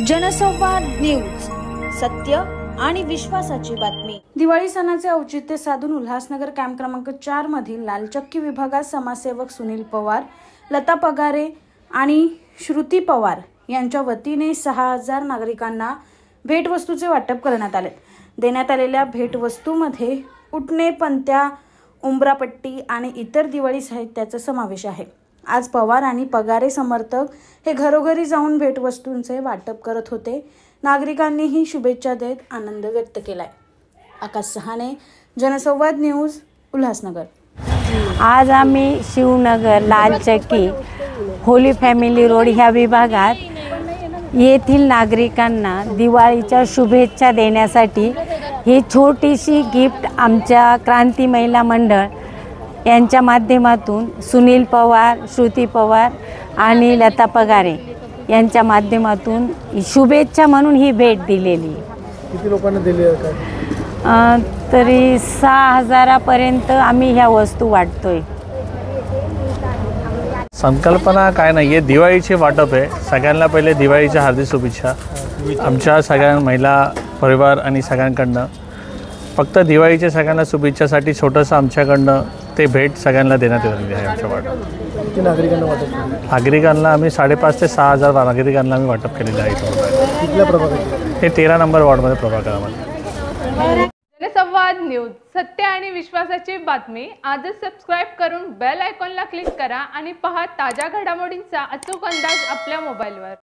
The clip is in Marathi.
जनसंवाद न्यूज, सत्य आणि विश्वासाची बातमी। दिवाळी सणाचे औचित्य साधून उल्हासनगर कॅम्प क्रमांक 4 मधील लालचक्की विभागात समाजसेवक सुनील पवार, लता पगारे आणि श्रुती पवार यांच्या वतीने 6000 नागरिकांना भेटवस्तूचे वाटप करण्यात आले। देण्यात आलेल्या भेटवस्तूमध्ये उटणे, पंत्या, उंबरापट्टी आणि इतर दिवाळी साहित्याचा समावेश आहे। आज पवार आणि पगारे समर्थक हे घरोघरी जाऊन भेटवस्तूंचे वाटप करत होते। नागरिकांनीही शुभेच्छा देत आनंद व्यक्त केलाय। आकाश सहाने, जनसंवाद न्यूज, उल्हासनगर। आज आम्ही Shivnagar Lalchakki Holy family road ह्या विभागात येथील नागरिकांना दिवाळीच्या शुभेच्छा देण्यासाठी ही छोटीशी गिफ्ट आमच्या क्रांती महिला मंडळ यांच्या माध्यमातून सुनील पवार, श्रुती पवार आणि लता पगारे यांच्या माध्यमातून शुभेच्छा म्हणून ही भेट दिलेली। किती लोकांना दिली आहे? तरी 6000 पर्यंत आम्ही ह्या वस्तू वाटतोय। संकल्पना काय नाही आहे, दिवाळीचे वाटप आहे। सगळ्यांना पहिले दिवाळीच्या हार्दिक शुभेच्छा आमच्या सगळ्या महिला परिवार आणि सगळ्यांकडनं। फक्त दिवाळीच्या सगळ्यांना शुभेच्छासाठी छोटंसं आमच्याकडनं ते भेट सगळ्यांना देण्यात आलेली आहे। आमच्या वाटप किती नागरिकांना वाटप केलं? नागरिकांना आम्ही 5,500 ते 6,000 नागरिकांना आम्ही वाटप केलेलं आहे। कुठल्या प्रभागात? हे 13 नंबर वॉर्डमध्ये प्रभागामध्ये। जनसंवाद न्यूज, सत्य आणि विश्वासाची बातमी। आजच सबस्क्राइब करून बेल आयकॉनला क्लिक करा आणि पहा ताज्या घडामोडींचा अचूक अंदाज आपल्या मोबाईलवर।